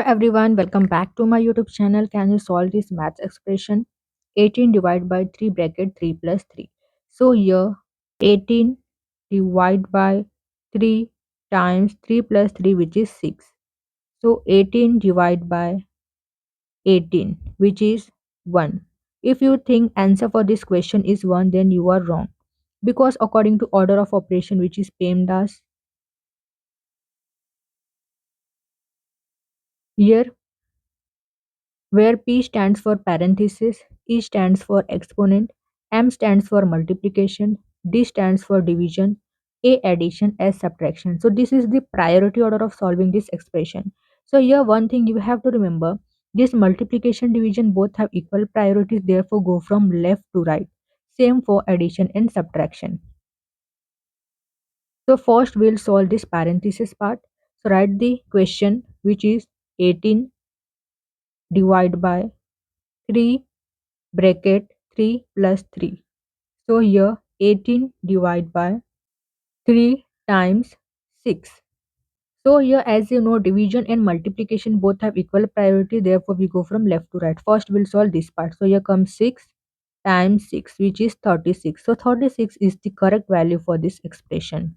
Hello everyone, welcome back to my YouTube channel. Can you solve this maths expression? 18 divided by 3 bracket 3 plus 3. So here 18 divided by 3 times 3 plus 3 which is 6. So 18 divided by 18 which is 1. If you think answer for this question is 1 then you are wrong. Because according to order of operation which is PEMDAS, here where P stands for parenthesis, E stands for exponent, M stands for multiplication, D stands for division, A addition, S subtraction. So this is the priority order of solving this expression. So here one thing you have to remember, this multiplication division both have equal priorities, therefore go from left to right. Same for addition and subtraction. So first we'll solve this parenthesis part. So write the question which is 18 divided by 3 bracket 3 plus 3. So here 18 divided by 3 times 6. So here as you know division and multiplication both have equal priority, therefore we go from left to right. First we'll solve this part. So here comes 6 times 6 which is 36. So 36 is the correct value for this expression.